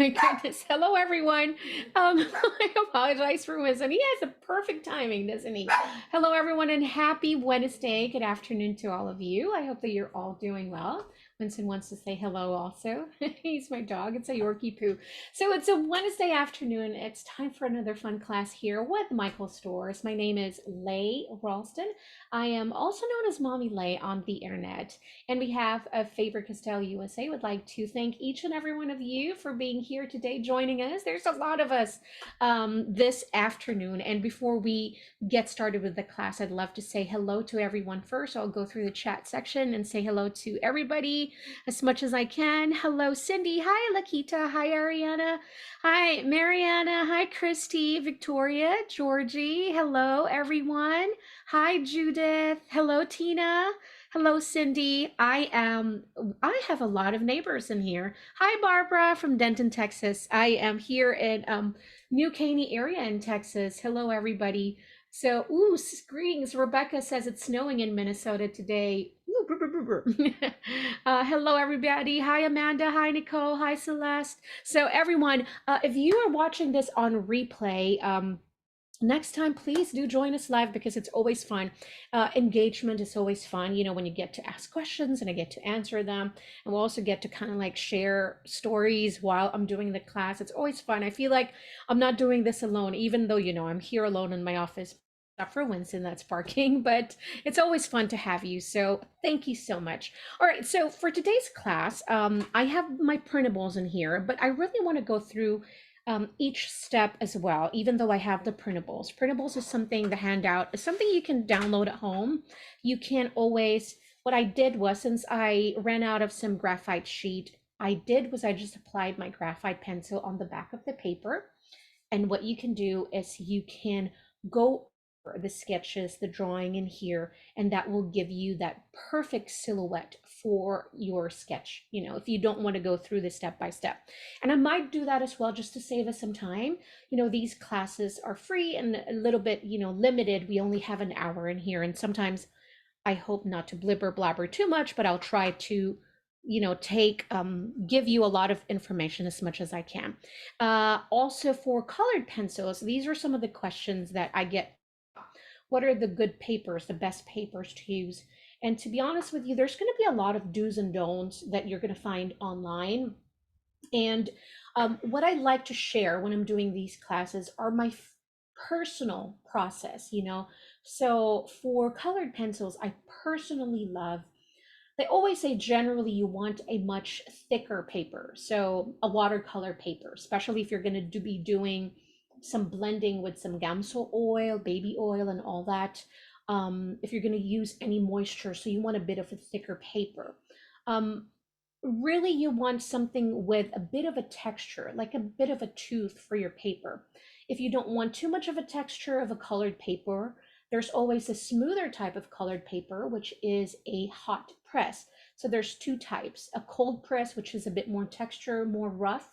my goodness. Hello, everyone. I apologize for Winston. He has a perfect timing, doesn't he? Hello, everyone, and happy Wednesday. Good afternoon to all of you. I hope that you're all doing well. Winston wants to say hello also. He's my dog. It's a Yorkie poo. So it's a Wednesday afternoon. It's time for another fun class here with Michael Stores. My name is Lay Ralston. I am also known as Mommy Lay on the internet. And we have a Faber-Castell USA. Would like to thank each and every one of you for being here today, joining us. There's a lot of us this afternoon. And before we get started with the class, I'd love to say hello to everyone first. I'll go through the chat section and say hello to everybody as much as I can. Hello, Cindy. Hi, Lakita. Hi, Ariana. Hi, Mariana. Hi, Christy, Victoria, Georgie. Hello, everyone. Hi, Judith. Hello, Tina. Hello, Cindy. I have a lot of neighbors in here. Hi, Barbara from Denton, Texas. I am here in New Caney area in Texas. Hello, everybody. So, greetings. Rebecca says it's snowing in Minnesota today. Ooh, brr, brr, brr, brr. Hello, everybody. Hi, Amanda. Hi, Nicole. Hi, Celeste. So, everyone, if you are watching this on replay, next time, please do join us live because it's always fun. Engagement is always fun, you know, when you get to ask questions and I get to answer them. And we'll also get to kind of like share stories while I'm doing the class. It's always fun. I feel like I'm not doing this alone, even though, you know, I'm here alone in my office. Not for Winston that's barking, but it's always fun to have you. So thank you so much. All right, so for today's class, I have my printables in here, but I really want to go through each step as well, even though I have the printables. Printables is something, the handout is something you can download at home. You can always, what I did was, since I ran out of some graphite sheet, I just applied my graphite pencil on the back of the paper. And what you can do is you can go over the sketches, the drawing in here, and that will give you that perfect silhouette for your sketch, you know, if you don't want to go through this step by step. And I might do that as well just to save us some time. You know, these classes are free and a little bit, you know, limited. We only have an hour in here, and sometimes I hope not to blibber blabber too much, but I'll try to, you know, give you a lot of information as much as I can. Also for colored pencils, these are some of the questions that I get. What are the good papers, the best papers to use? And to be honest with you, there's going to be a lot of do's and don'ts that you're going to find online. And what I like to share when I'm doing these classes are my personal process, you know. So for colored pencils, I personally love, they always say generally you want a much thicker paper. So a watercolor paper, especially if you're going to be doing some blending with some Gamsol oil, baby oil, and all that. If you're going to use any moisture, so you want a bit of a thicker paper. Really, you want something with a bit of a texture, like a bit of a tooth for your paper. If you don't want too much of a texture of a colored paper, there's always a smoother type of colored paper, which is a hot press. So there's two types, a cold press, which is a bit more texture, more rough,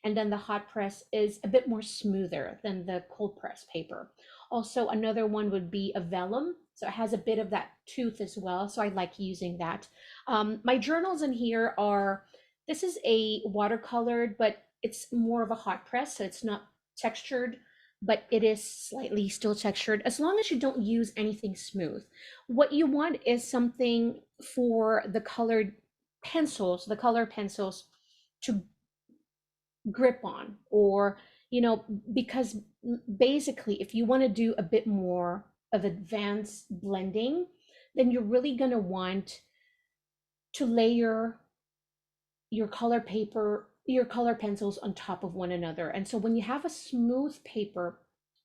and then the hot press is a bit more smoother than the cold press paper. Also, another one would be a vellum. So it has a bit of that tooth as well. So I like using that. My journals in here are, this is a watercolored, but it's more of a hot press. So it's not textured, but it is slightly still textured, as long as you don't use anything smooth. What you want is something for the colored pencils, the color pencils to grip on, or, you know, because basically if you want to do a bit more of advanced blending, then you're really going to want to layer your color paper, your color pencils on top of one another. And so when you have a smooth paper,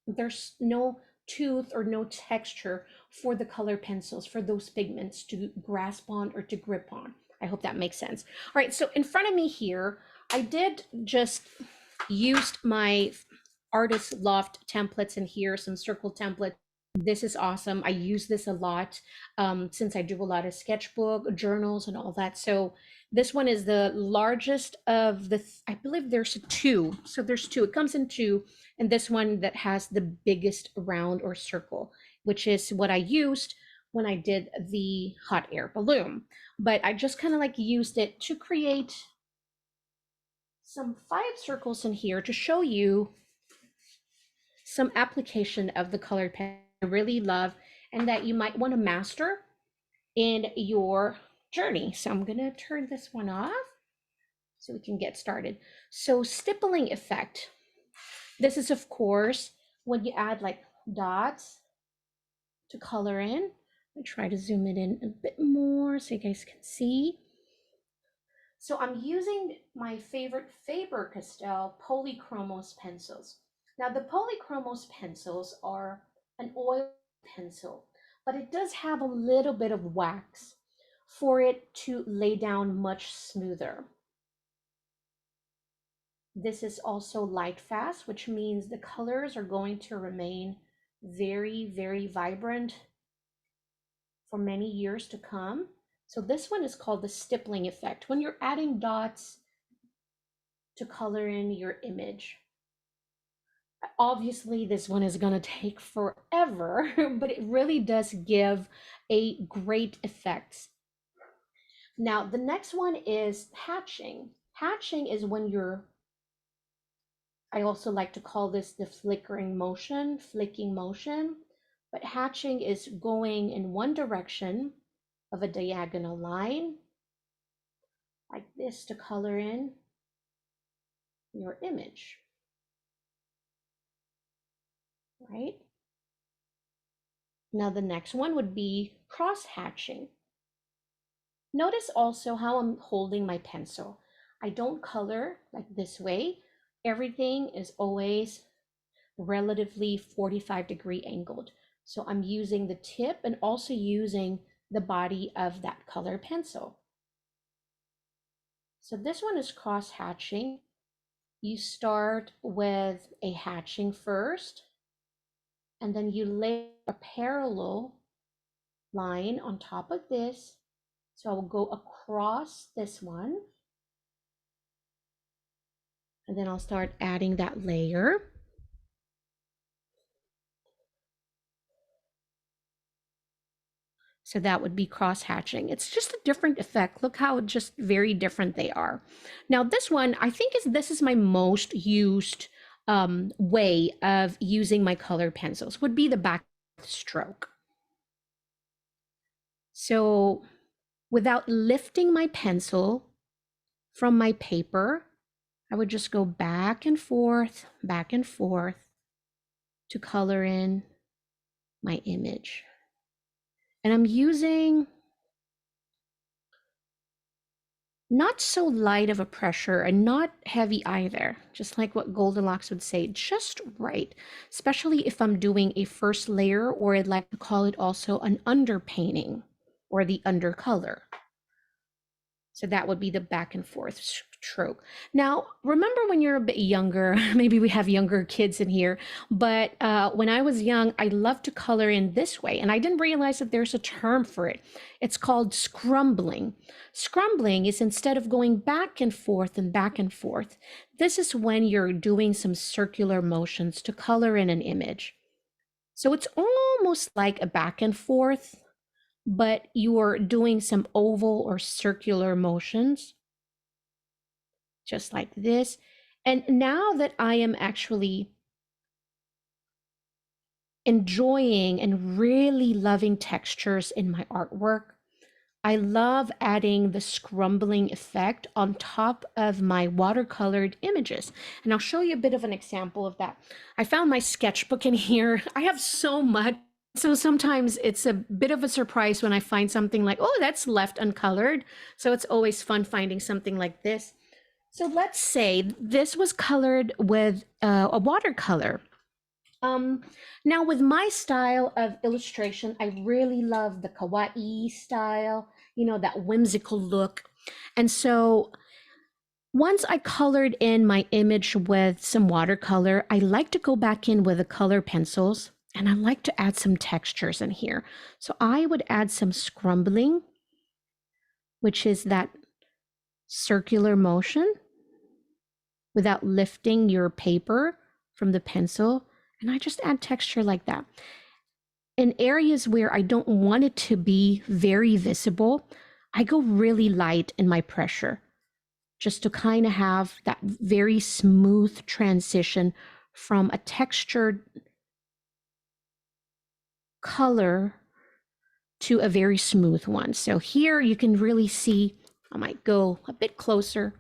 there's no tooth or no texture for the color pencils, for those pigments to grasp on or to grip on. I hope that makes sense. All right, so in front of me here, I did just used my artist Loft templates in here, some circle templates. This is awesome. I use this a lot since I do a lot of sketchbook, journals, and all that. So this one is the largest of the, I believe there's two. So there's two, it comes in two, and this one that has the biggest round or circle, which is what I used when I did the hot air balloon. But I just kind of like used it to create some 5 circles in here to show you some application of the colored pen I really love and that you might want to master in your journey. So I'm going to turn this one off so we can get started. So stippling effect. This is, of course, when you add like dots to color in. I try to zoom it in a bit more so you guys can see. So I'm using my favorite Faber-Castell Polychromos pencils. Now the Polychromos pencils are an oil pencil, but it does have a little bit of wax for it to lay down much smoother. This is also light fast, which means the colors are going to remain very, very vibrant for many years to come. So this one is called the stippling effect. When you're adding dots to color in your image. Obviously, this one is going to take forever, but it really does give a great effect. Now, the next one is hatching. Hatching is when I also like to call this the flicking motion, but hatching is going in one direction of a diagonal line, like this, to color in your image, right? Now the next one would be cross hatching. Notice also how I'm holding my pencil. I don't color like this way. Everything is always relatively 45-degree angled. So I'm using the tip and also using the body of that color pencil. So this one is cross hatching. You start with a hatching first, and then you lay a parallel line on top of this. So I will go across this one, and then I'll start adding that layer. So that would be cross hatching. It's just a different effect. Look how just very different they are. Now this one, I think this is my most used way of using my color pencils, would be the back stroke. So without lifting my pencil from my paper, I would just go back and forth to color in my image. And I'm using not so light of a pressure and not heavy either, just like what Goldilocks would say, just right, especially if I'm doing a first layer, or I'd like to call it also an underpainting or the undercolor. So that would be the back and forth stroke. Now, remember when you're a bit younger, maybe we have younger kids in here, but when I was young, I loved to color in this way, and I didn't realize that there's a term for it. It's called scrumbling. Scrumbling is, instead of going back and forth, this is when you're doing some circular motions to color in an image. So it's almost like a back and forth, but you're doing some oval or circular motions, just like this. And now that I am actually enjoying and really loving textures in my artwork, I love adding the scrumbling effect on top of my watercolored images. And I'll show you a bit of an example of that. I found my sketchbook in here. I have so much. So sometimes it's a bit of a surprise when I find something like, oh, that's left uncolored. So it's always fun finding something like this. So let's say this was colored with a watercolor. Now with my style of illustration, I really love the kawaii style, you know, that whimsical look. And so once I colored in my image with some watercolor, I like to go back in with the color pencils, and I like to add some textures in here. So I would add some scrumbling, which is that circular motion without lifting your paper from the pencil. And I just add texture like that. In areas where I don't want it to be very visible, I go really light in my pressure. just to kind of have that very smooth transition from a textured color to a very smooth one. So here you can really see, I might go a bit closer.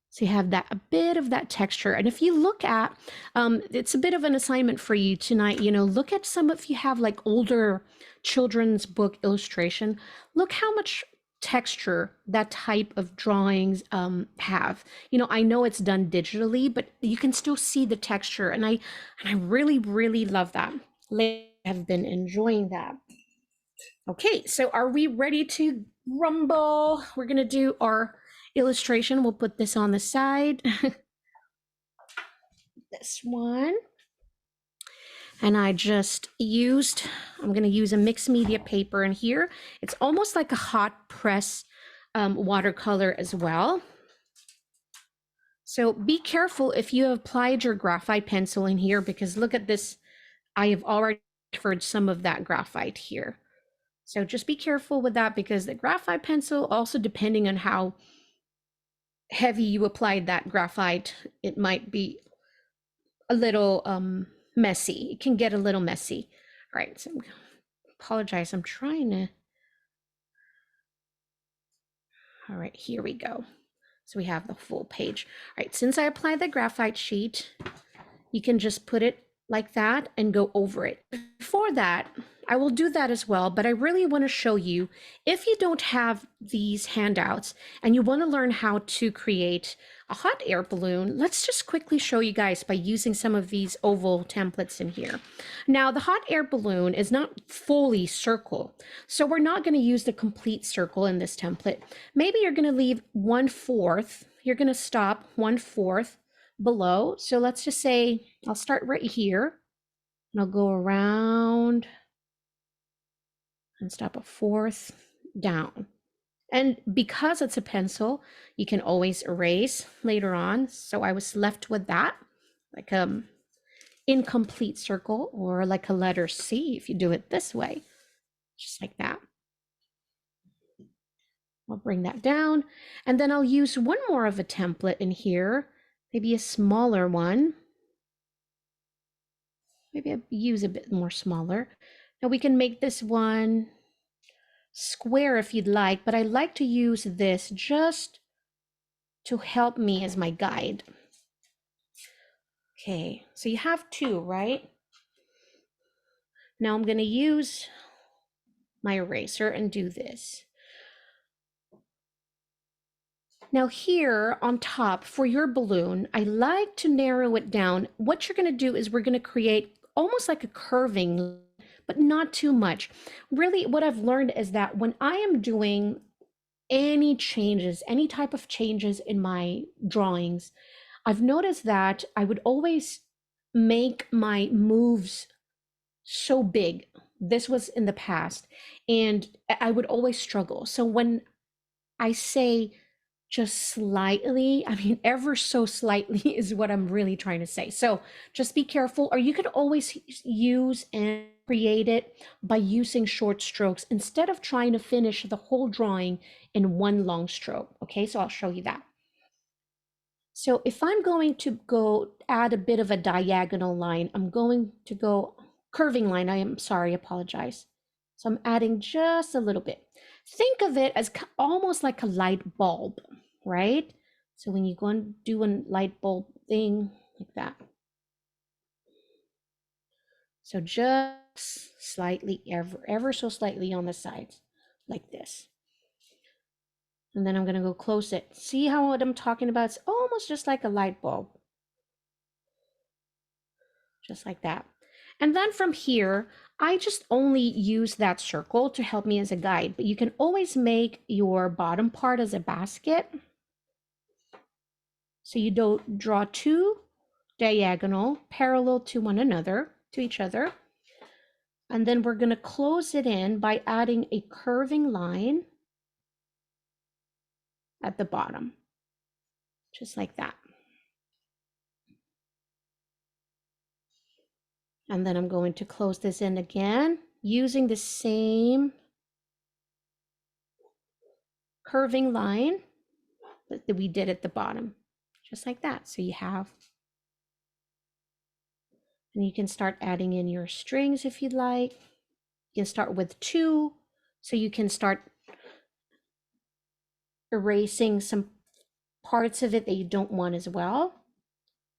So you have that a bit of that texture. And if you look at, it's a bit of an assignment for you tonight, you know, look at some, if you have like older children's book illustration, look how much texture that type of drawings have. You know, I know it's done digitally, but you can still see the texture. And I really, really love that. I have been enjoying that. Okay, so are we ready to rumble? We're gonna do our illustration. We'll put this on the side. This one. And I just used, I'm gonna use a mixed media paper in here. It's almost like a hot press watercolor as well. So be careful if you have applied your graphite pencil in here, because look at this. I have already transferred some of that graphite here. So just be careful with that, because the graphite pencil, also depending on how heavy you applied that graphite, it might be a little messy. It can get a little messy. All right, so apologize. I'm trying to. All right, here we go. So we have the full page. All right, since I applied the graphite sheet, you can just put it like that and go over it. Before that, I will do that as well, but I really want to show you, if you don't have these handouts and you want to learn how to create a hot air balloon, let's just quickly show you guys by using some of these oval templates in here. Now, the hot air balloon is not fully circle, so we're not going to use the complete circle in this template. Maybe you're going to leave 1/4, you're going to stop 1/4 below. So let's just say I'll start right here and I'll go around and stop 1/4 down. And because it's a pencil, you can always erase later on. So I was left with that, like incomplete circle, or like a letter C if you do it this way, just like that. I'll bring that down, and then I'll use one more of a template in here, maybe a smaller one. Maybe I'll use a bit more smaller. Now we can make this one square if you'd like, but I like to use this just to help me as my guide. Okay, so you have two, right? Now I'm going to use my eraser and do this. Now here on top for your balloon, I like to narrow it down. What you're going to do is we're going to create almost like a curving, but not too much. Really, what I've learned is that when I am doing any changes, any type of changes in my drawings, I've noticed that I would always make my moves so big. This was in the past, and I would always struggle. So when I say just slightly, I mean, ever so slightly is what I'm really trying to say. So just be careful, or you could always use and create it by using short strokes instead of trying to finish the whole drawing in one long stroke. Okay, so I'll show you that. So if I'm going to go add a bit of a diagonal line, I'm going to go curving line. I am sorry, apologize. So I'm adding just a little bit. Think of it as almost like a light bulb, right? So when you go and do a light bulb thing like that. So just slightly, ever so slightly on the sides, like this. And then I'm going to go close it. See how what I'm talking about? It's almost just like a light bulb. Just like that. And then from here, I just only use that circle to help me as a guide, but you can always make your bottom part as a basket. So you don't draw two diagonal parallel to one another, to each other. And then we're going to close it in by adding a curving line at the bottom, just like that. And then I'm going to close this in again using the same curving line. that we did at the bottom, just like that. So you have, and you can start adding in your strings if you'd like. You can start with 2, so you can start erasing some parts of it that you don't want as well.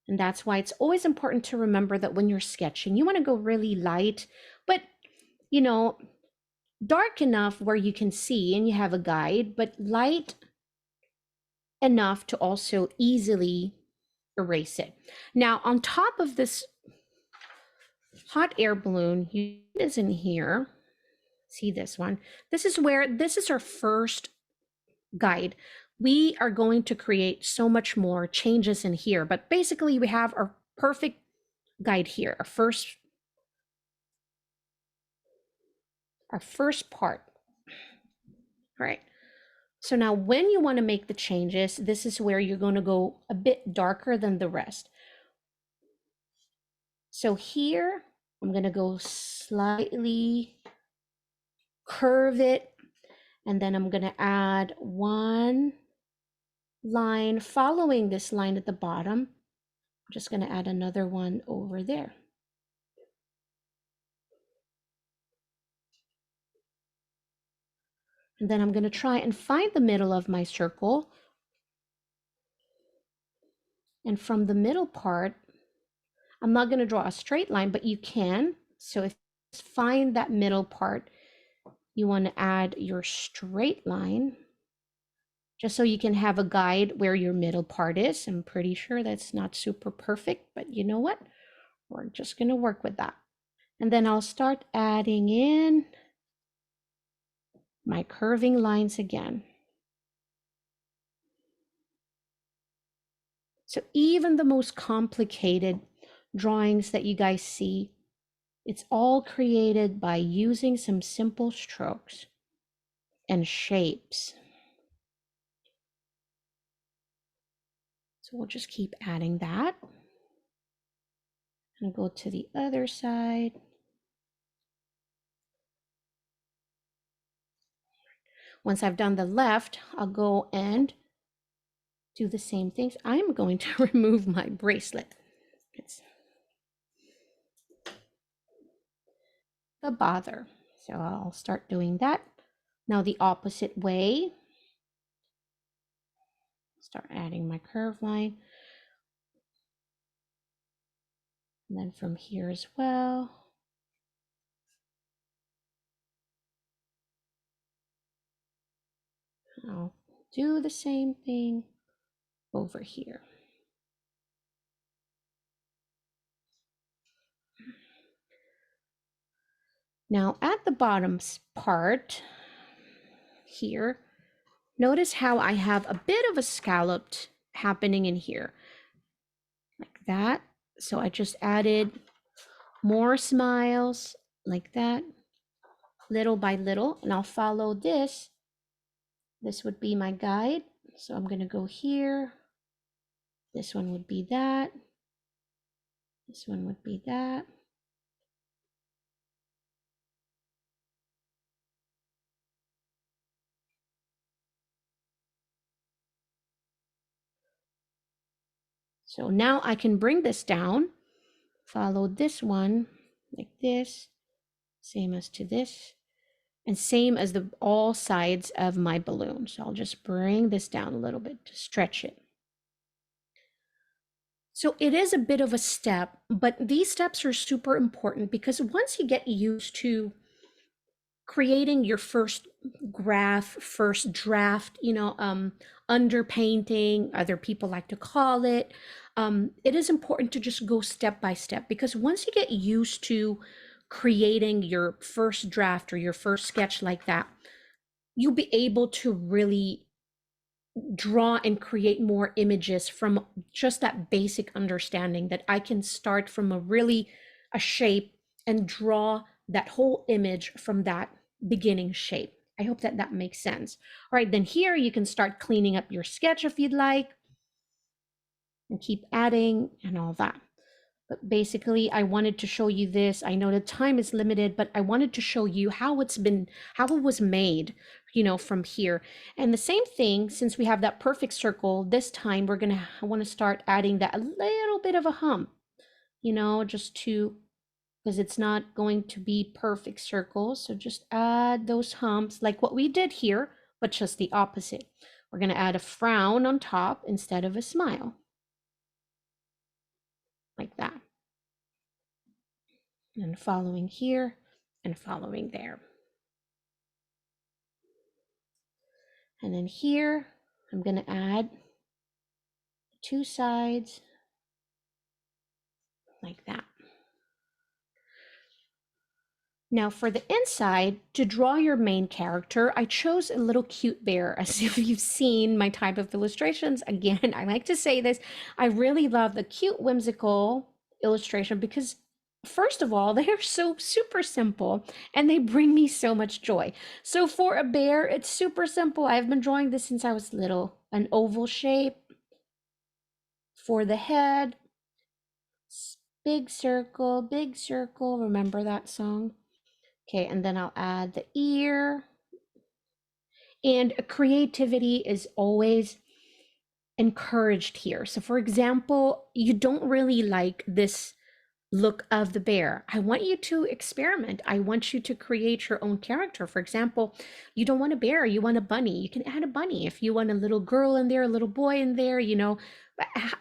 And that's why it's always important to remember that when you're sketching, you want to go really light, but you know, dark enough where you can see and you have a guide, but light enough to also easily erase it. Now, on top of this hot air balloon, you is in here. See this one? This is our first guide. We are going to create so much more changes in here, but basically we have our perfect guide here, our first part. All right. So now when you want to make the changes, this is where you're going to go a bit darker than the rest. So here, I'm going to go slightly curve it, and then I'm going to add one line following this line at the bottom. I'm just going to add another one over there. And then I'm going to try and find the middle of my circle. And from the middle part, I'm not going to draw a straight line, but you can. So if you find that middle part, you want to add your straight line, just so you can have a guide where your middle part is. I'm pretty sure that's not super perfect, but you know what? We're just going to work with that. And then I'll start adding in my curving lines again. So even the most complicated drawings that you guys see, it's all created by using some simple strokes and shapes. So we'll just keep adding that. And go to the other side. Once I've done the left, I'll go and do the same things. I'm going to remove my bracelet. It's a bother. So I'll start doing that. Now the opposite way. Start adding my curve line. And then from here as well. I'll do the same thing over here. Now at the bottom part here, notice how I have a bit of a scalloped happening in here, like that. So I just added more smiles like that, little by little, and I'll follow this. This would be my guide. So I'm going to go here. This one would be that. This one would be that. So now I can bring this down, follow this one like this, same as to this, and same as the all sides of my balloon. So I'll just bring this down a little bit to stretch it. So it is a bit of a step, but these steps are super important because once you get used to creating your first graph, first draft, underpainting, other people like to call it, it is important to just go step by step, because once you get used to creating your first draft or your first sketch like that, you'll be able to really draw and create more images from just that basic understanding that I can start from a shape and draw that whole image from that beginning shape. I hope that that makes sense. All right, then here you can start cleaning up your sketch if you'd like, and keep adding and all that. But basically, I wanted to show you this. I know the time is limited, but I wanted to show you how how it was made, from here. And the same thing, since we have that perfect circle, this time I want to start adding that a little bit of a hump, just to, because it's not going to be perfect circles. So just add those humps like what we did here, but just the opposite. We're going to add a frown on top instead of a smile, like that. And following here and following there. And then here, I'm going to add 2 sides like that. Now for the inside, to draw your main character, I chose a little cute bear. As if you've seen my type of illustrations, again, I like to say this, I really love the cute, whimsical illustration because first of all, they are so super simple and they bring me so much joy. So for a bear, it's super simple. I've been drawing this since I was little. An oval shape for the head, big circle, remember that song? Okay, and then I'll add the ear. And creativity is always encouraged here. So for example, you don't really like this look of the bear. I want you to experiment. I want you to create your own character. For example, you don't want a bear, you want a bunny. You can add a bunny. If you want a little girl in there, a little boy in there,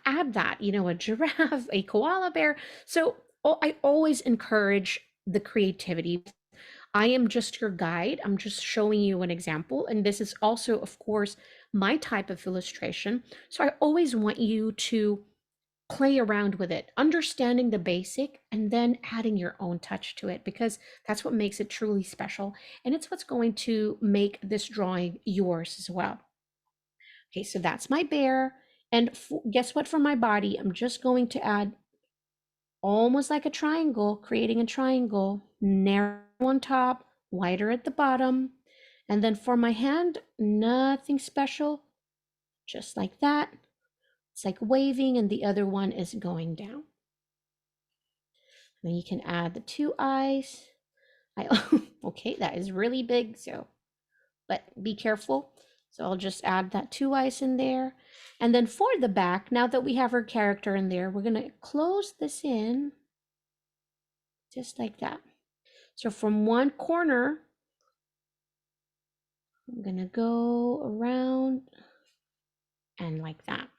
add that, a giraffe, a koala bear. So I always encourage the creativity. I am just your guide. I'm just showing you an example. And this is also, of course, my type of illustration. So I always want you to play around with it, understanding the basic and then adding your own touch to it, because that's what makes it truly special. And it's what's going to make this drawing yours as well. Okay, so that's my bear. And guess what, for my body, I'm just going to add almost like a triangle, creating a triangle, narrow on top, wider at the bottom. And then for my hand, nothing special, just like that. It's like waving, and the other one is going down. Then you can add the 2 eyes. Okay, that is really big, but be careful. So I'll just add that 2 eyes in there. And then for the back, now that we have our character in there, we're gonna close this in just like that. So from one corner, I'm gonna go around and like that.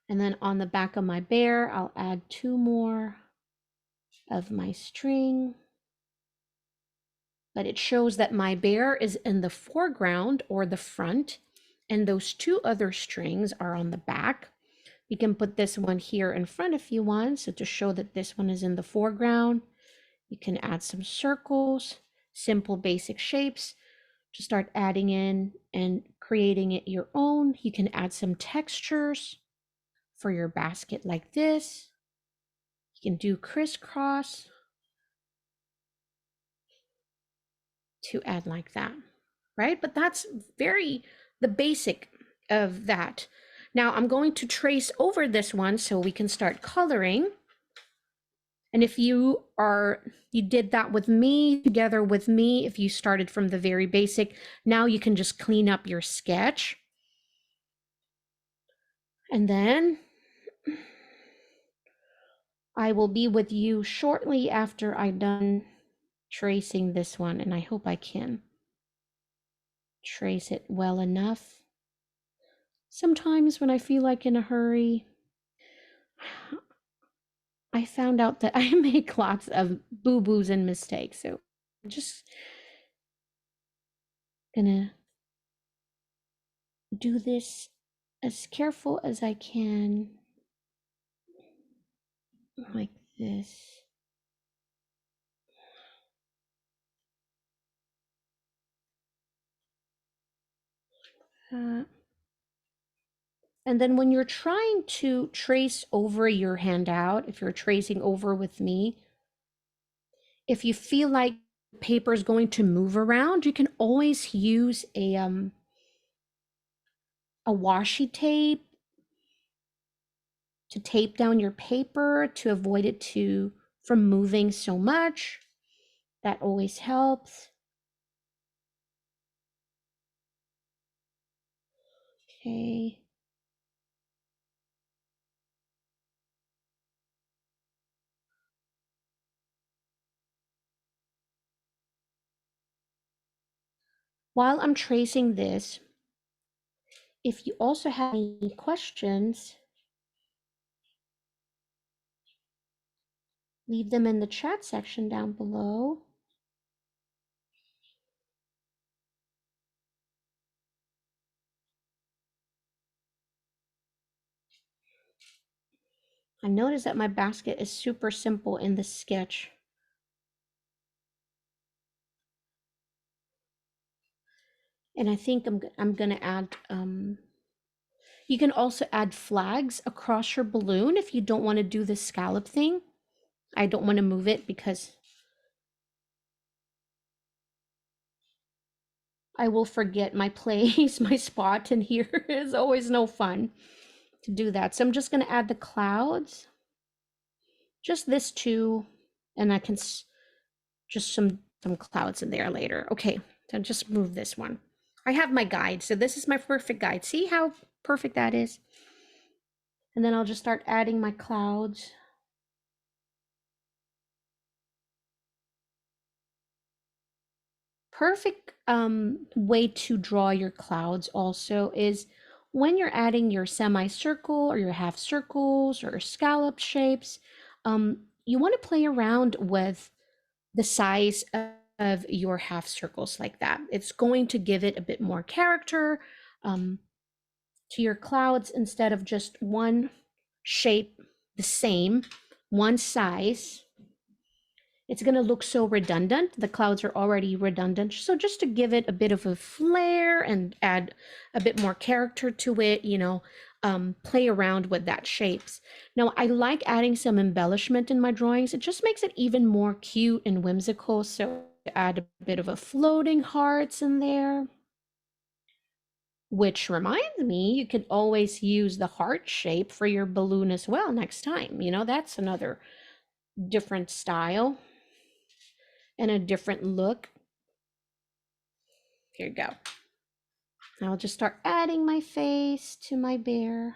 And then on the back of my bear, I'll add 2 more of my string. But it shows that my bear is in the foreground or the front, and those 2 other strings are on the back. You can put this one here in front if you want, so to show that this one is in the foreground. You can add some circles, simple basic shapes to start adding in and creating it your own. You can add some textures for your basket like this. You can do crisscross to add like that, right? But that's the basic of that. Now I'm going to trace over this one so we can start coloring. And if you did that with me, together with me, if you started from the very basic, now you can just clean up your sketch. And then I will be with you shortly after I'm done tracing this one, and I hope I can trace it well enough. Sometimes when I feel like in a hurry, I found out that I make lots of boo-boos and mistakes, so I'm just gonna do this as careful as I can, like this. And then when you're trying to trace over your handout, if you're tracing over with me, if you feel like paper is going to move around, you can always use a washi tape to tape down your paper to avoid it from moving so much. That always helps. Okay. While I'm tracing this, if you also have any questions, leave them in the chat section down below. I noticed that my basket is super simple in the sketch. And I think I'm gonna add, you can also add flags across your balloon if you don't want to do the scallop thing. I don't want to move it because I will forget my place, my spot, and here is always no fun to do that. So I'm just gonna add the clouds, just this two, and I can just some clouds in there later. Okay, so just move this one. I have my guide, so this is my perfect guide. See how perfect that is? And then I'll just start adding my clouds. Perfect way to draw your clouds also is when you're adding your semicircle or your half circles or scallop shapes, you want to play around with the size of your half circles like that. It's going to give it a bit more character to your clouds instead of just one shape, the same, one size. It's going to look so redundant. The clouds are already redundant. So just to give it a bit of a flair and add a bit more character to it, you know, play around with that shapes. Now, I like adding some embellishment in my drawings. It just makes it even more cute and whimsical. So add a bit of a floating hearts in there. Which reminds me, you could always use the heart shape for your balloon as well next time. You know, that's another different style and a different look. Here you go. I'll just start adding my face to my bear.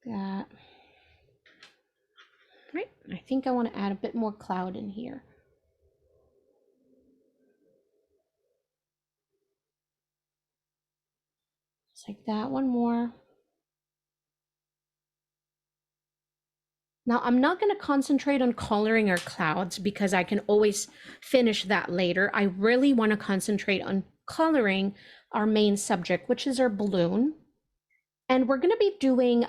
Like that. Right, I think I want to add a bit more cloud in here. Just like that, one more. Now, I'm not going to concentrate on coloring our clouds because I can always finish that later. I really want to concentrate on coloring our main subject, which is our balloon. And we're going to be doing,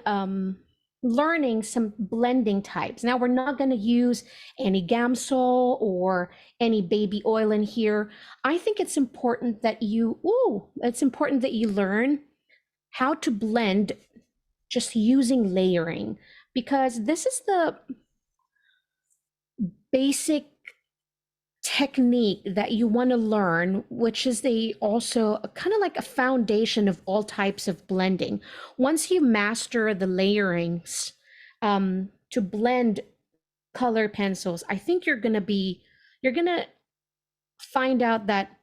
learning some blending types. Now, we're not going to use any Gamsol or any baby oil in here. I think it's important that you learn how to blend just using layering, because this is the basic technique that you want to learn, which is also kind of like a foundation of all types of blending. Once you master the layerings to blend color pencils, I think you're gonna find out that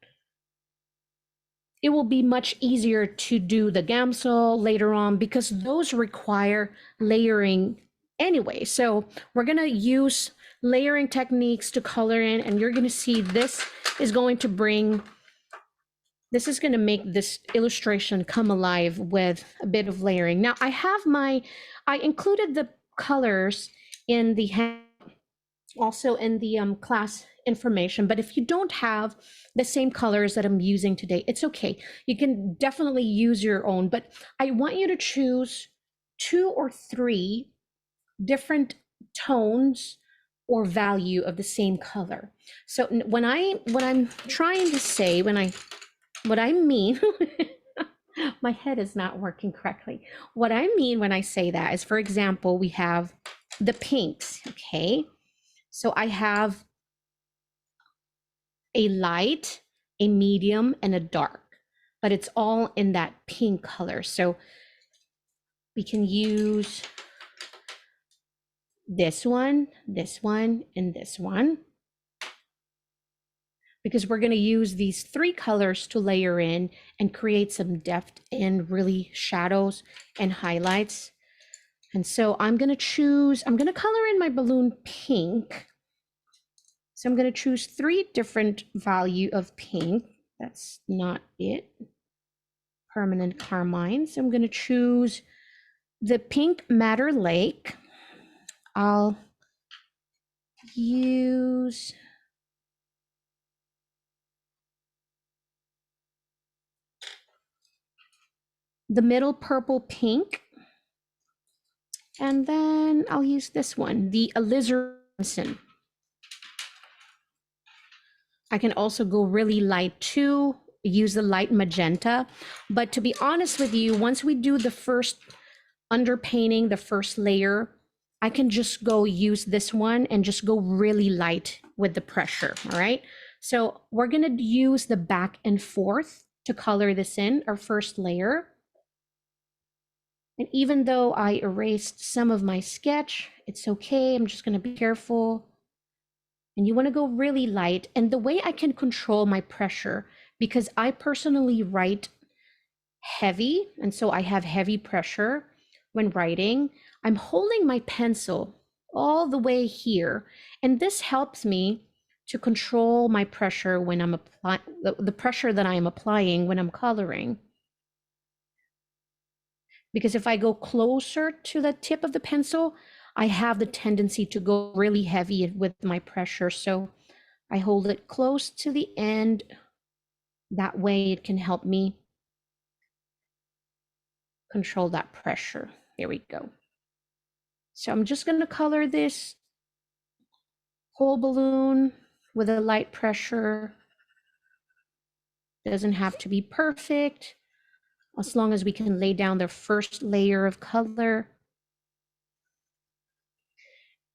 it will be much easier to do the Gamsol later on because those require layering anyway. So we're gonna use layering techniques to color in, and you're gonna see this is going to make this illustration come alive with a bit of layering. Now I included the colors in the also in the class information, but if you don't have the same colors that I'm using today, it's okay. You can definitely use your own, but I want you to choose 2 or 3 different tones or value of the same color. So what I'm trying to say, what I mean, my head is not working correctly. What I mean when I say that is, for example, we have the pinks, okay? So I have a light, a medium, and a dark. but it's all in that pink color. So we can use this one, and this one, because we're going to use these 3 colors to layer in and create some depth and really shadows and highlights. And so I'm going to color in my balloon pink. So I'm going to choose 3 different value of pink. That's not it. Permanent carmine. So I'm going to choose the Pink Madder Lake. I'll use the middle purple pink. And then I'll use this one, the Alizarin. I can also go really light too, use the light magenta. But to be honest with you, once we do the first underpainting, the first layer, I can just go use this one and just go really light with the pressure, all right? So we're gonna use the back and forth to color this in, our first layer. And even though I erased some of my sketch, it's okay, I'm just gonna be careful. And you wanna go really light. And the way I can control my pressure, because I personally write heavy, and so I have heavy pressure when writing, I'm holding my pencil all the way here. And this helps me to control my pressure when I'm applying, the pressure that I am applying when I'm coloring. Because if I go closer to the tip of the pencil, I have the tendency to go really heavy with my pressure. So I hold it close to the end. That way it can help me control that pressure. There we go. So I'm just going to color this whole balloon with a light pressure. Doesn't have to be perfect, as long as we can lay down the first layer of color.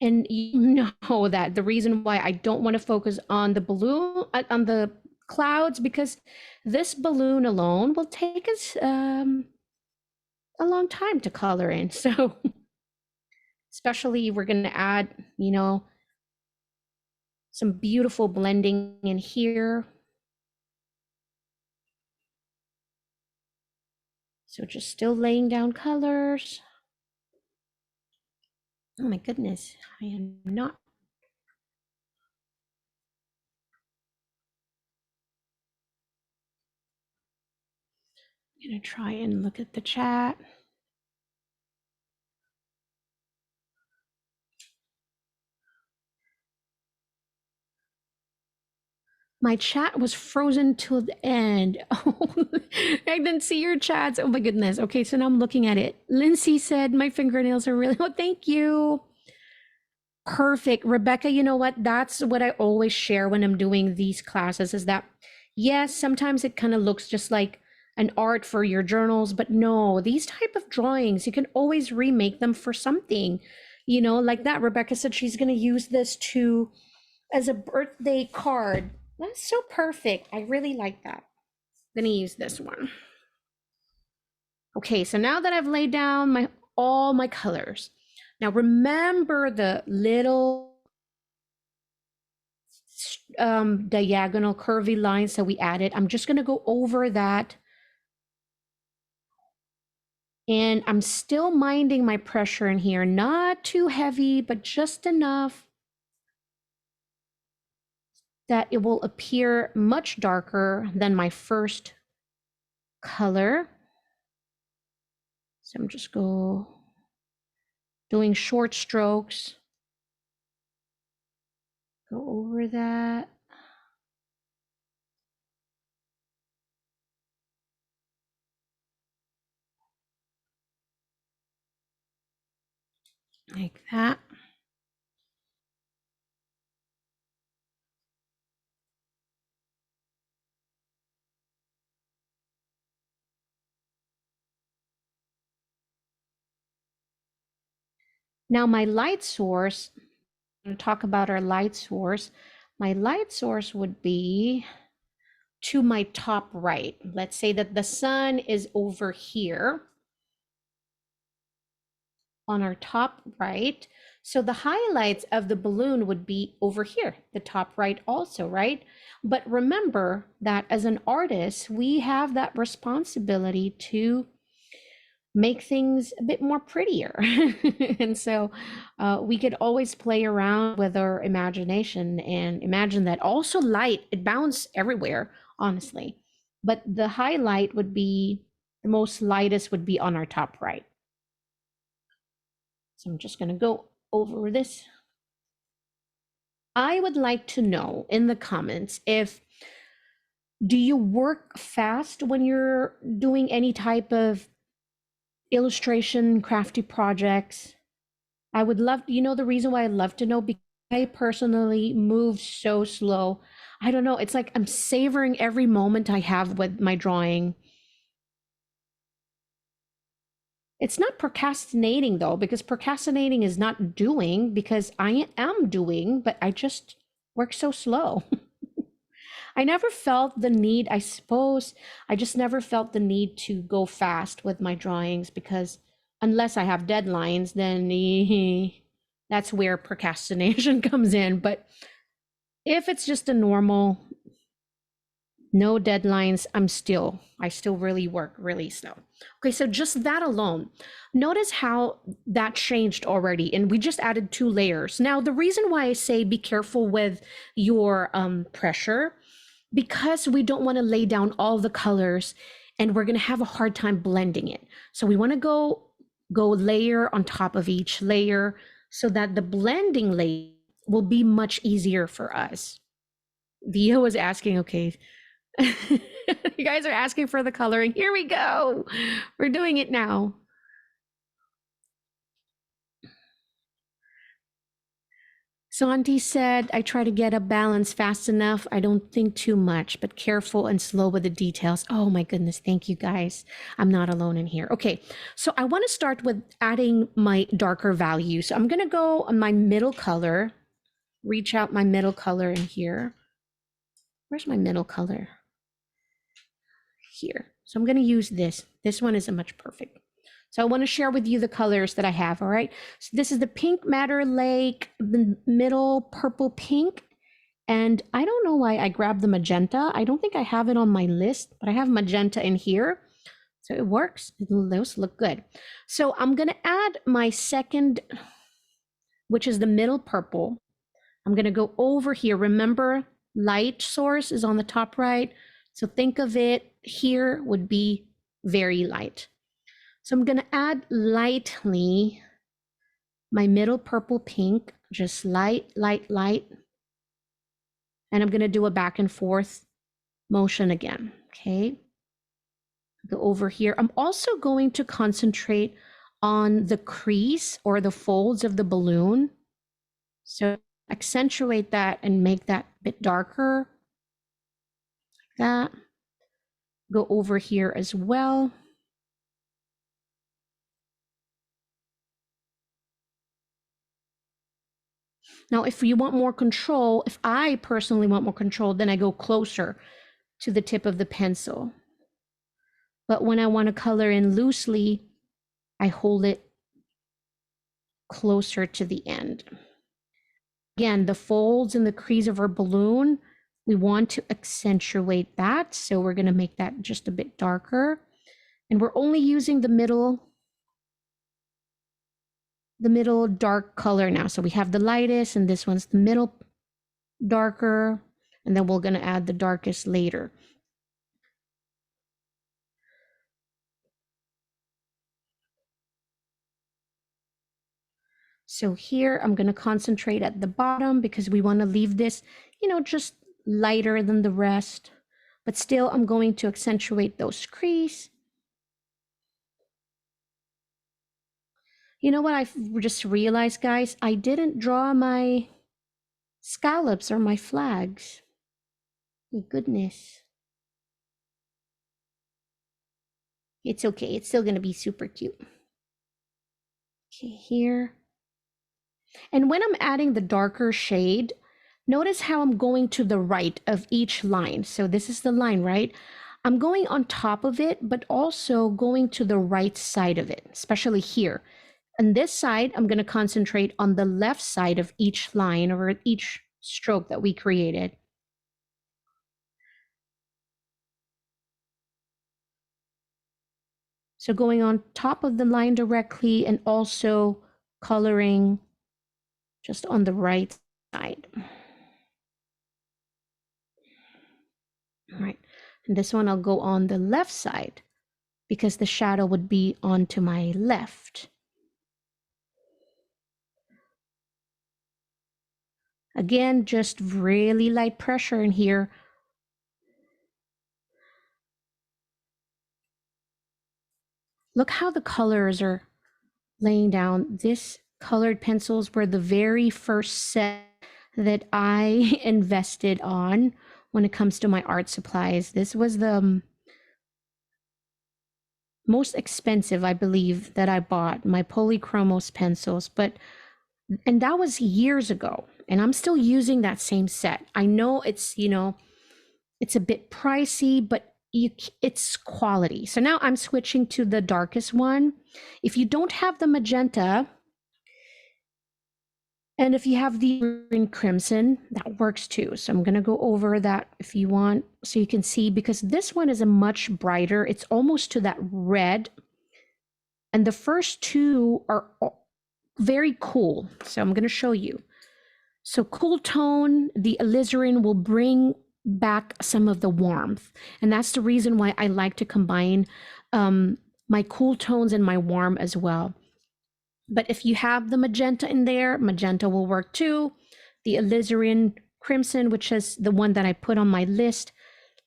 And you know that the reason why I don't want to focus on the balloon, on the clouds, because this balloon alone will take us a long time to color in. So especially we're going to add, you know, some beautiful blending in here. So just still laying down colors. Oh my goodness, I am not. I'm gonna try and look at the chat. My chat was frozen till the end. Oh, I didn't see your chats. Oh my goodness. Okay, so now I'm looking at it. Lindsay said my fingernails are really, oh, thank you. Perfect. Rebecca, you know what? That's what I always share when I'm doing these classes is that, yes, sometimes it kind of looks just like an art for your journals, but no, these type of drawings, you can always remake them for something, you know, like that. Rebecca said she's going to use this to as a birthday card. That's so perfect. I really like that. I'm going to use this one. Okay, so now that I've laid down all my colors, now remember the little diagonal curvy lines that we added. I'm just going to go over that. And I'm still minding my pressure in here, not too heavy, but just enough that it will appear much darker than my first color. So I'm just doing short strokes. Go over that. Like that. Now my light source, I'm going to talk about our light source. My light source would be to my top right. Let's say that the sun is over here on our top right. So the highlights of the balloon would be over here, the top right also, right? But remember that as an artist, we have that responsibility to make things a bit more prettier. And so we could always play around with our imagination and imagine that also light, it bounces everywhere, honestly. But the highlight would be, the most lightest would be on our top right. So I'm just going to go over this. I would like to know in the comments if, do you work fast when you're doing any type of illustration, crafty projects? I would love, you know, the reason why I love to know, because I personally move so slow. I don't know. It's like I'm savoring every moment I have with my drawing. It's not procrastinating though, because procrastinating is not doing, because I am doing, but I just work so slow. I never felt the need, I suppose, I just never felt the need to go fast with my drawings, because unless I have deadlines, then that's where procrastination comes in. But if it's just a normal, no deadlines, I still really work really slow. Okay, so just that alone, notice how that changed already, and we just added 2 layers. Now, the reason why I say be careful with your pressure, because we don't want to lay down all the colors and we're going to have a hard time blending it. So we want to go layer on top of each layer so that the blending layer will be much easier for us. Vio was asking, okay, you guys are asking for the coloring. Here we go. We're doing it now. Santi said, I try to get a balance fast enough. I don't think too much, but careful and slow with the details. Oh my goodness. Thank you guys. I'm not alone in here. Okay. So I want to start with adding my darker value. So I'm going to go on my middle color, reach out my middle color in here. Where's my middle color? Here. So I'm going to use this. This one isn't much perfect. So I want to share with you the colors that I have, all right? So this is the Pink Matter Lake, the middle purple pink. And I don't know why I grabbed the magenta. I don't think I have it on my list, but I have magenta in here. So it works. Those look good. So I'm going to add my second, which is the middle purple. I'm going to go over here. Remember, light source is on the top right. So think of it here would be very light. So I'm going to add lightly my middle purple pink, just light, light, light. And I'm going to do a back and forth motion again. Okay. Go over here. I'm also going to concentrate on the crease or the folds of the balloon. So accentuate that and make that a bit darker. Like that. Go over here as well. Now, if you want more control, if I personally want more control, then I go closer to the tip of the pencil. But when I want to color in loosely, I hold it closer to the end. Again, the folds and the crease of our balloon, we want to accentuate that. So we're going to make that just a bit darker. And we're only using the middle dark color now. So we have the lightest and this one's the middle darker. And then we're going to add the darkest later. So here I'm going to concentrate at the bottom because we want to leave this, you know, just lighter than the rest. But still, I'm going to accentuate those crease. You know what I just realized, guys? I didn't draw my scallops or my flags. My goodness. It's okay. It's still going to be super cute. Okay, here. And when I'm adding the darker shade, Notice how I'm going to the right of each line. So this is the line, right? I'm going on top of it, but also going to the right side of it, especially here. On this side, I'm going to concentrate on the left side of each line or each stroke that we created. So going on top of the line directly and also coloring just on the right side. All right, and this one I'll go on the left side because the shadow would be onto my left. Again, just really light pressure in here. Look how the colors are laying down. This colored pencils were the very first set that I invested on when it comes to my art supplies. This was the most expensive, I believe, that I bought, my Polychromos pencils, and that was years ago, and I'm still using that same set. I know it's, it's a bit pricey, but it's quality. So now I'm switching to the darkest one. If you don't have the magenta, and if you have the green crimson, that works too. So I'm going to go over that if you want, so you can see, because this one is a much brighter. It's almost to that red. And the first two are very cool. So I'm going to show you. So cool tone, the alizarin will bring back some of the warmth. And that's the reason why I like to combine my cool tones and my warm as well. But if you have the magenta in there, magenta will work too. The alizarin crimson, which is the one that I put on my list,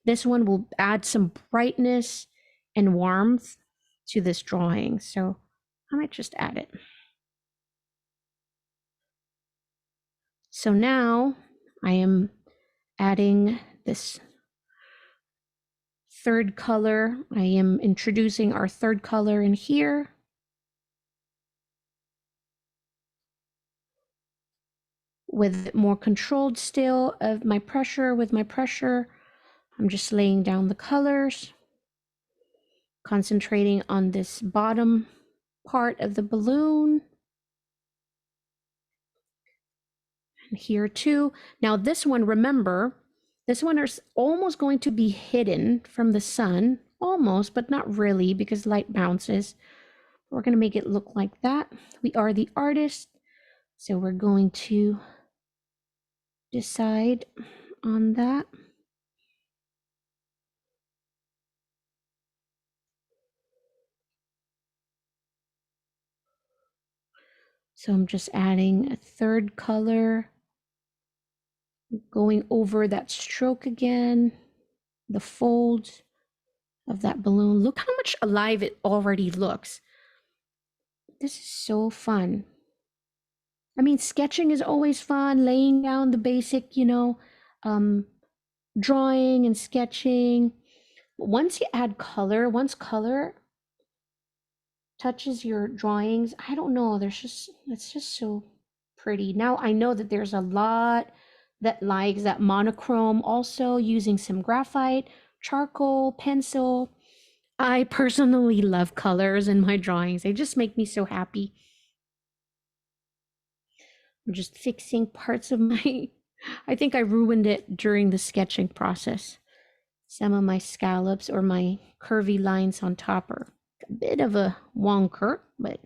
this one will add some brightness and warmth to this drawing. So I might just add it. So now I am adding this third color. I am introducing our third color in here. With more controlled still of my pressure, I'm just laying down the colors, concentrating on this bottom part of the balloon. And here too. Now this one, remember, this one is almost going to be hidden from the sun, almost, but not really because light bounces. We're going to make it look like that. We are the artist, so we're going to decide on that. So I'm just adding a third color, going over that stroke again, the folds of that balloon. Look how much alive it already looks. This is so fun. I mean, sketching is always fun, laying down the basic, drawing and sketching. But once you add color, once color touches your drawings, I don't know, it's just so pretty. Now I know that there's a lot that likes that monochrome, also using some graphite, charcoal, pencil. I personally love colors in my drawings. They just make me so happy. I'm just fixing parts of my, I think I ruined it during the sketching process. Some of my scallops or my curvy lines on top are a bit of a wonker, but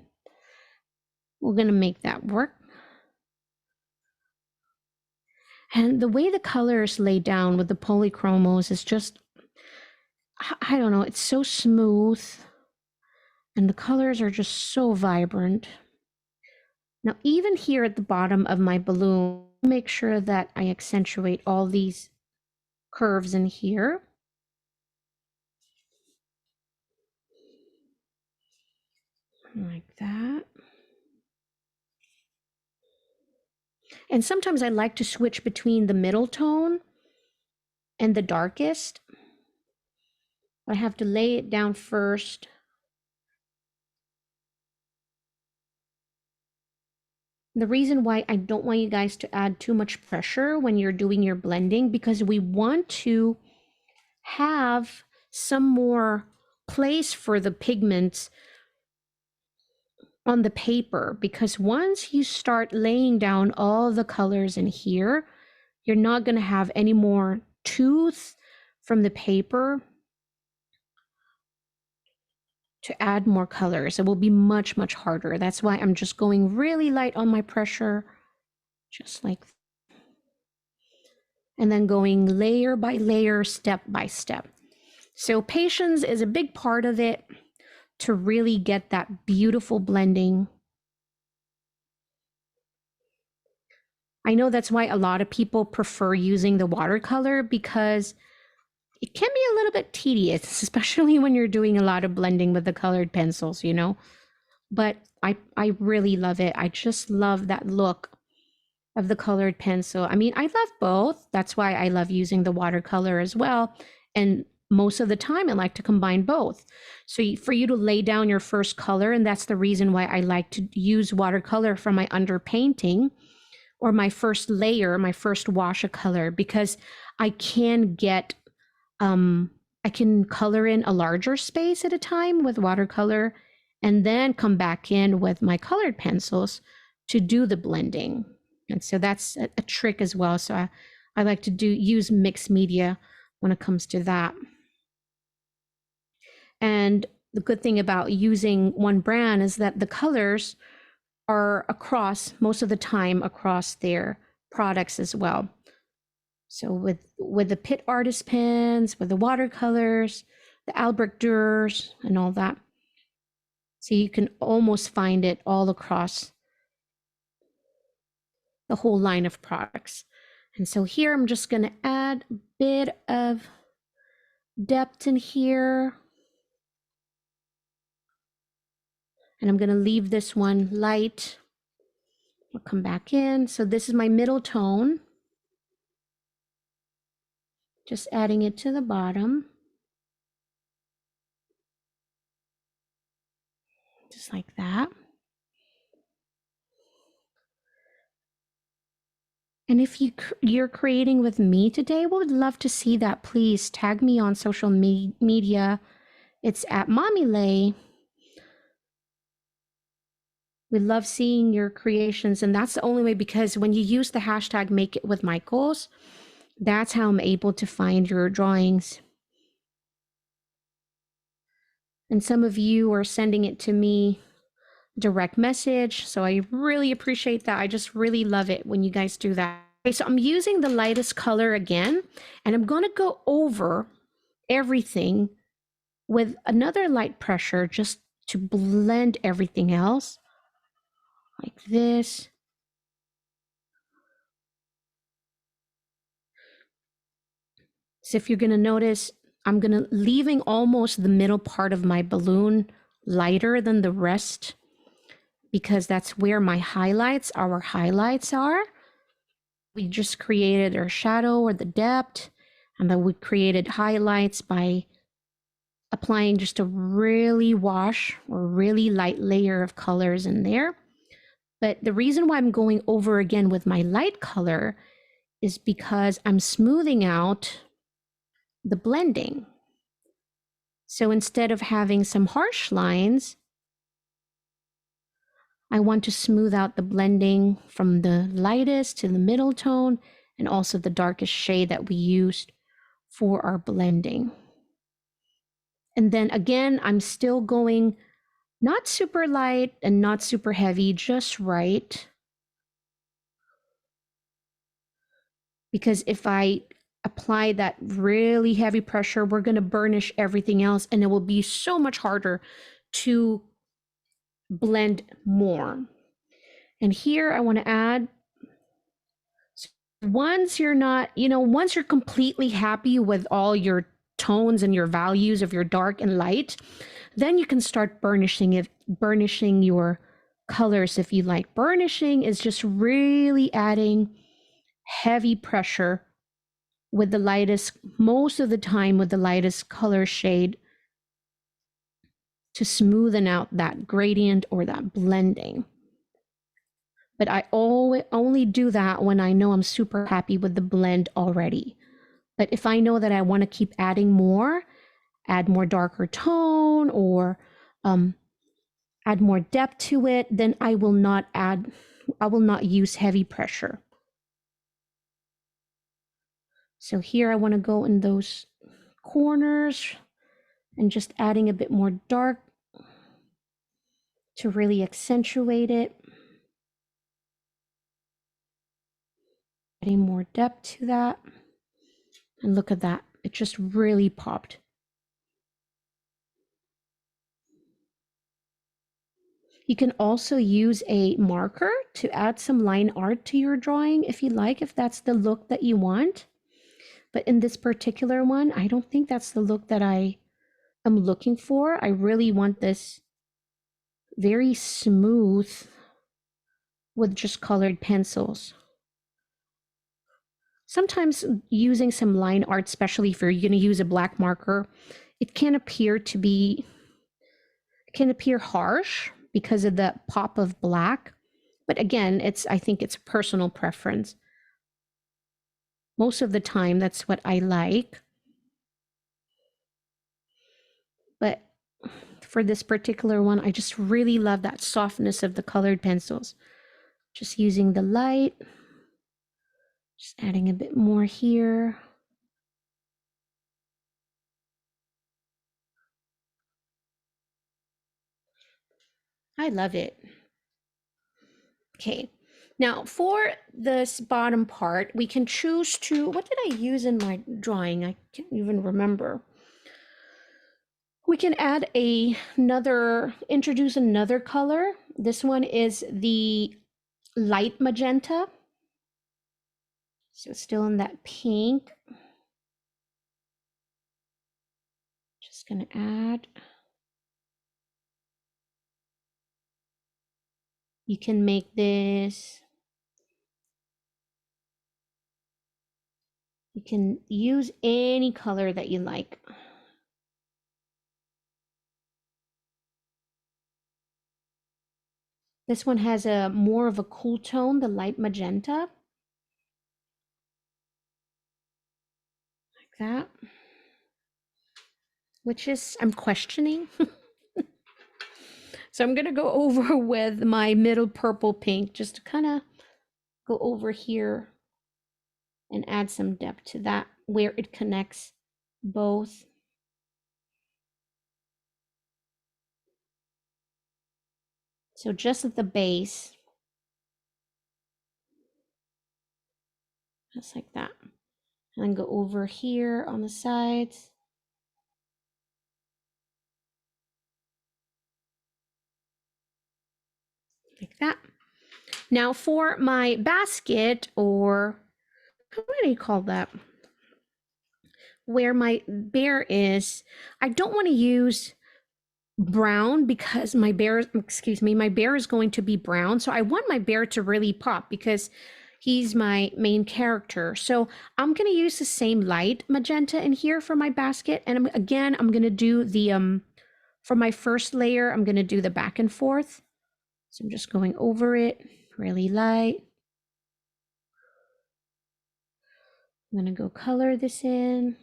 we're going to make that work. And the way the colors lay down with the Polychromos is just, I don't know, it's so smooth. And the colors are just so vibrant. Now, even here at the bottom of my balloon, make sure that I accentuate all these curves in here. Like that. And sometimes I like to switch between the middle tone and the darkest. I have to lay it down first. The reason why I don't want you guys to add too much pressure when you're doing your blending, because we want to have some more place for the pigments on the paper, because once you start laying down all the colors in here, you're not going to have any more tooth from the paper to add more colors. It will be much, much harder. That's why I'm just going really light on my pressure, just like, and then going layer by layer, step by step. So patience is a big part of it to really get that beautiful blending. I know that's why a lot of people prefer using the watercolor, because it can be a little bit tedious, especially when you're doing a lot of blending with the colored pencils, you know. But I really love it. I just love that look of the colored pencil. I mean, I love both. That's why I love using the watercolor as well. And most of the time, I like to combine both. So for you to lay down your first color, and that's the reason why I like to use watercolor for my underpainting, or my first layer, my first wash of color, because I can get, I can color in a larger space at a time with watercolor, and then come back in with my colored pencils to do the blending. And so that's a trick as well. So I like to use mixed media when it comes to that. And the good thing about using one brand is that the colors are across, most of the time, across their products as well. So with the Pitt Artist pens, with the watercolors, the Albrecht Dürers, and all that. So you can almost find it all across the whole line of products. And so here I'm just going to add a bit of depth in here. And I'm going to leave this one light. I'll come back in. So this is my middle tone. Just adding it to the bottom. Just like that. And if you're creating with me today, we would love to see that. Please tag me on social media. It's at Mommy Lay. We love seeing your creations, and that's the only way, because when you use the hashtag Make It With Michaels, that's how I'm able to find your drawings. And some of you are sending it to me direct message, so I really appreciate that. I just really love it when you guys do that. Okay, so I'm using the lightest color again, and I'm going to go over everything with another light pressure just to blend everything else like this. So if you're going to notice, I'm going to leaving almost the middle part of my balloon lighter than the rest, because that's where my highlights, our highlights are. We just created our shadow or the depth, and then we created highlights by applying just a really wash or really light layer of colors in there. But the reason why I'm going over again with my light color is because I'm smoothing out the blending. So instead of having some harsh lines, I want to smooth out the blending from the lightest to the middle tone, and also the darkest shade that we used for our blending. And then again, I'm still going not super light and not super heavy, just right. Because if I apply that really heavy pressure, we're going to burnish everything else, and it will be so much harder to blend more. And here I want to add, once you're not, once you're completely happy with all your tones and your values of your dark and light, then you can start burnishing your colors if you like. Burnishing is just really adding heavy pressure with the lightest, most of the time with the lightest color shade, to smoothen out that gradient or that blending. but I always only do that when I know I'm super happy with the blend already. But if I know that I want to keep adding more, add more darker tone or add more depth to it, then I will not use heavy pressure. So here I want to go in those corners and just adding a bit more dark to really accentuate it. Adding more depth to that. And look at that, it just really popped. You can also use a marker to add some line art to your drawing if you like, if that's the look that you want. But in this particular one, I don't think that's the look that I am looking for. I really want this very smooth with just colored pencils. Sometimes using some line art, especially if you're going to use a black marker, it can appear harsh because of the pop of black. But again, I think it's personal preference. Most of the time, that's what I like. But for this particular one, I just really love that softness of the colored pencils. Just using the light, just adding a bit more here. I love it. Okay, now for this bottom part, we can choose to, what did I use in my drawing? I can't even remember. We can add introduce another color. This one is the light magenta. So still in that pink. Just gonna add. You can make this, you can use any color that you like. This one has a more of a cool tone, the light magenta. Like that. Which is, I'm questioning. So I'm gonna go over with my middle purple pink just to kind of go over here and add some depth to that where it connects both. So just at the base, just like that. And then go over here on the sides. Like that. Now for my basket, or what do you call that? Where my bear is, I don't want to use brown because my bear is going to be brown. So I want my bear to really pop because he's my main character. So I'm going to use the same light magenta in here for my basket. And I'm going to do the, for my first layer, I'm going to do the back and forth. So I'm just going over it really light. I'm going to go color this in.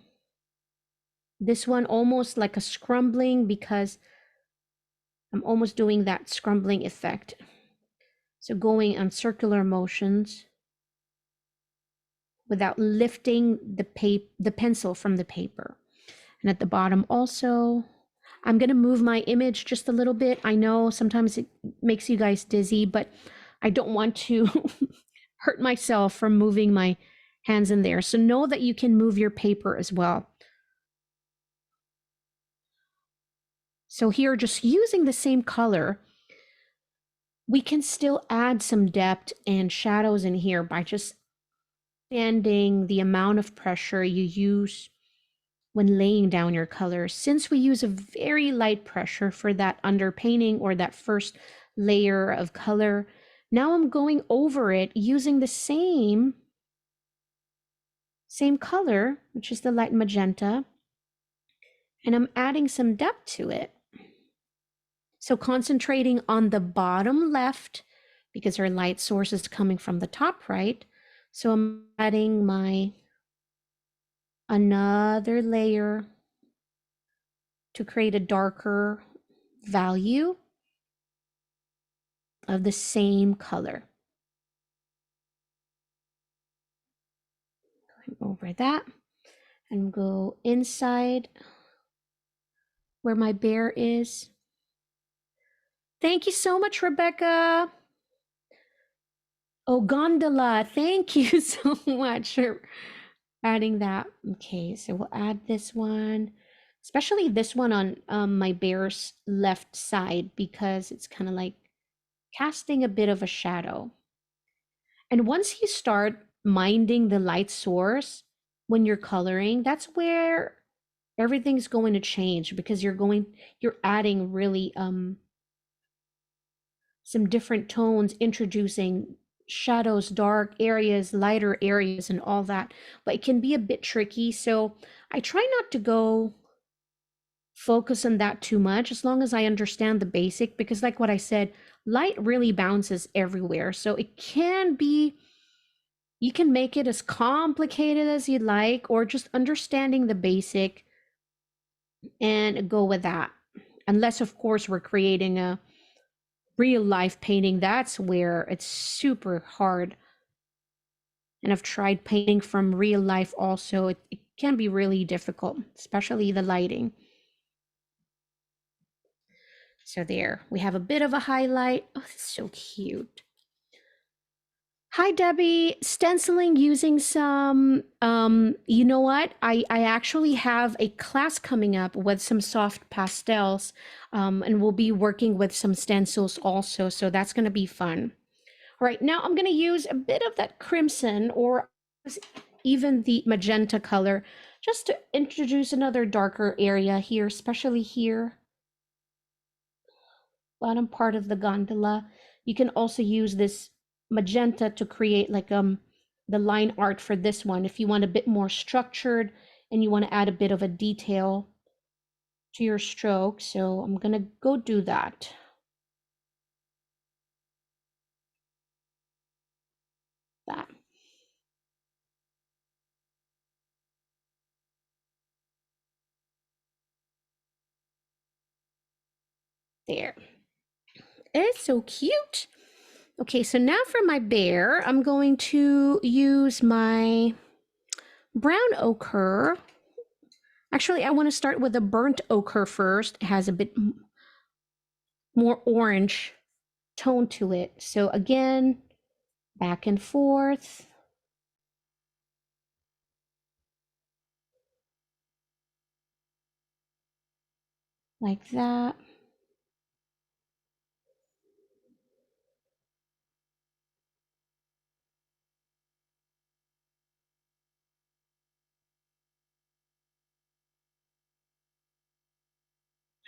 This one almost like a scrumbling because I'm almost doing that scrumbling effect. So going on circular motions without lifting the pencil from the paper. And at the bottom also, I'm going to move my image just a little bit. I know sometimes it makes you guys dizzy, but I don't want to hurt myself from moving my hands in there. So know that you can move your paper as well. So here, just using the same color, we can still add some depth and shadows in here by just expanding the amount of pressure you use when laying down your colors. Since we use a very light pressure for that underpainting or that first layer of color, now I'm going over it using the same color, which is the light magenta, and I'm adding some depth to it. So concentrating on the bottom left because her light source is coming from the top right. So I'm adding my another layer to create a darker value of the same color. Going over that and go inside where my bear is. Thank you so much, Rebecca. Oh, gondola. Thank you so much for adding that. Okay, so we'll add this one, especially this one on my bear's left side, because it's kind of like casting a bit of a shadow. And once you start minding the light source when you're coloring, that's where everything's going to change, because you're adding really some different tones, introducing shadows, dark areas, lighter areas, and all that. But it can be a bit tricky. So I try not to go focus on that too much, as long as I understand the basic, because like what I said, light really bounces everywhere. So it can be, you can make it as complicated as you'd like, or just understanding the basic and go with that. Unless, of course, we're creating a real life painting, that's where it's super hard. And I've tried painting from real life also. It can be really difficult, especially the lighting. So there, we have a bit of a highlight. Oh, that's so cute. Hi, Debbie. Stenciling using some, you know what? I actually have a class coming up with some soft pastels, and we'll be working with some stencils also. So that's going to be fun. All right, now I'm going to use a bit of that crimson or even the magenta color just to introduce another darker area here, especially here. Bottom part of the gondola. You can also use this magenta to create like the line art for this one if you want a bit more structured and you want to add a bit of a detail to your stroke. So I'm gonna go do that. There. It's so cute. Okay, so now for my bear, I'm going to use my brown ochre. Actually, I want to start with a burnt ochre first. It has a bit more orange tone to it. So again, back and forth. Like that.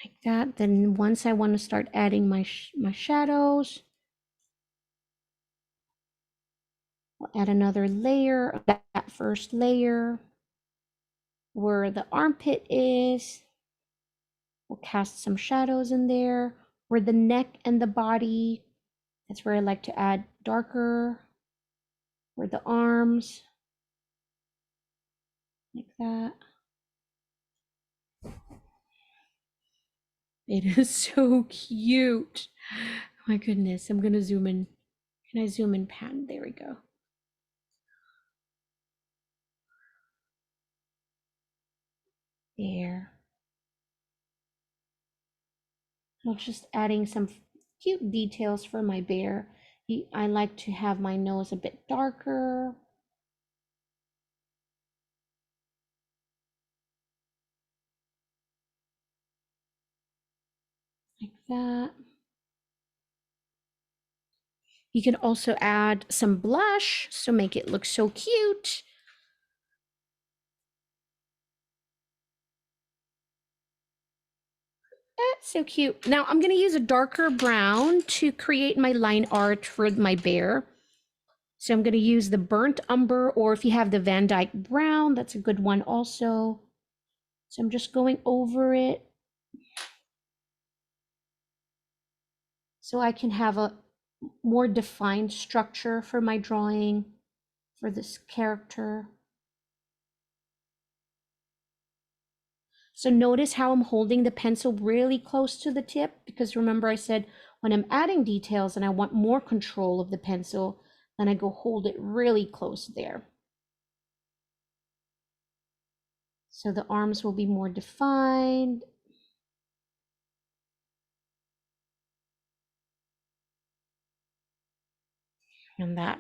Like that. Then once I want to start adding my shadows, I'll add another layer of that first layer where the armpit is. We'll cast some shadows in there. Where the neck and the body, that's where I like to add darker. Where the arms, like that. It is so cute. My goodness, I'm gonna zoom in. Can I zoom in pan? There we go. There. I'm just adding some cute details for my bear. I like to have my nose a bit darker. Like that. You can also add some blush, so make it look so cute. That's so cute. Now I'm going to use a darker brown to create my line art for my bear. So I'm going to use the burnt umber, or if you have the Vandyck brown, that's a good one also. So I'm just going over it so I can have a more defined structure for my drawing, for this character. So notice how I'm holding the pencil really close to the tip, because remember I said when I'm adding details and I want more control of the pencil, then I go hold it really close there. So the arms will be more defined. And that.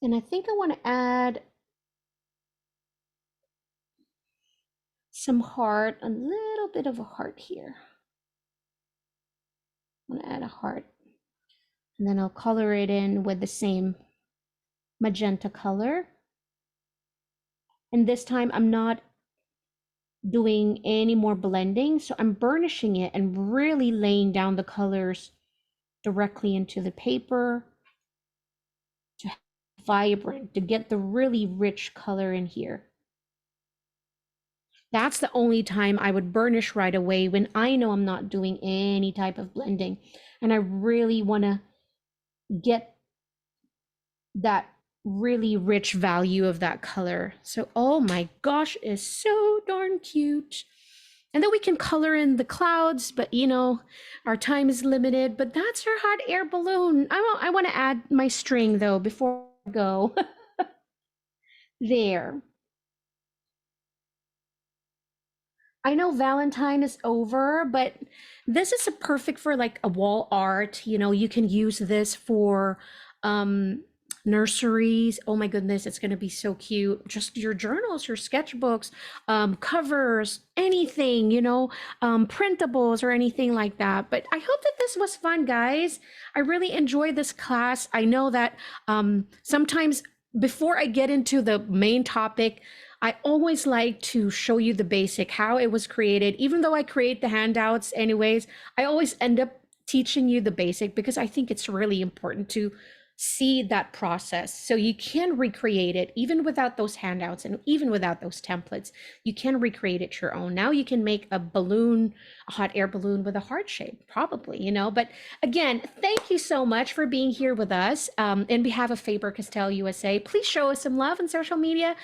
And I think I want to add some heart, a little bit of a heart here. I'm going to add a heart. And then I'll color it in with the same magenta color. And this time I'm not doing any more blending, so I'm burnishing it and really laying down the colors directly into the paper to vibrant, to get the really rich color in here. That's the only time I would burnish right away, when I know I'm not doing any type of blending and I really want to get that really rich value of that color. So, oh my gosh, it's so darn cute. And then we can color in the clouds, but you know, our time is limited. But that's our hot air balloon. I want to add my string though before I go. There. I know Valentine is over, but this is a perfect for like a wall art. You know, you can use this for nurseries. Oh my goodness, it's going to be so cute. Just your journals, your sketchbooks, covers, anything, you know, printables or anything like that. But I hope that this was fun, guys. I really enjoyed this class. I know that sometimes before I get into the main topic, I always like to show you the basic, how it was created. Even though I create the handouts anyways, I always end up teaching you the basic because I think it's really important to see that process. So you can recreate it even without those handouts and even without those templates. You can recreate it your own. Now you can make a balloon, a hot air balloon with a heart shape, probably, you know. But again, thank you so much for being here with us. In behalf of Faber-Castell USA, please show us some love on social media.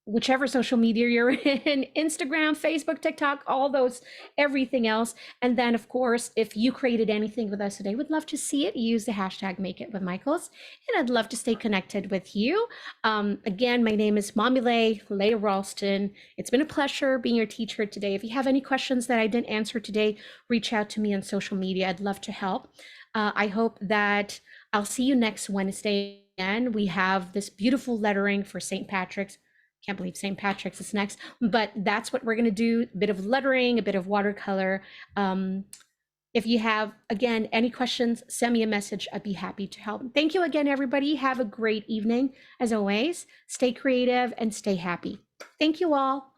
Whichever social media you're in, Instagram, Facebook, TikTok, all those, everything else. And then of course, if you created anything with us today, would love to see it. Use the hashtag #MakeItWithMichaels, and I'd love to stay connected with you. Again, my name is Mommy Leigh Ralston. It's been a pleasure being your teacher today. If you have any questions that I didn't answer today, reach out to me on social media. I'd love to help. I hope that I'll see you next Wednesday. And we have this beautiful lettering for St. Patrick's. Can't believe St. Patrick's is next, but that's what we're going to do. A bit of lettering, a bit of watercolor. If you have, again, any questions, send me a message. I'd be happy to help. Thank you again, everybody. Have a great evening. As always, stay creative and stay happy. Thank you all.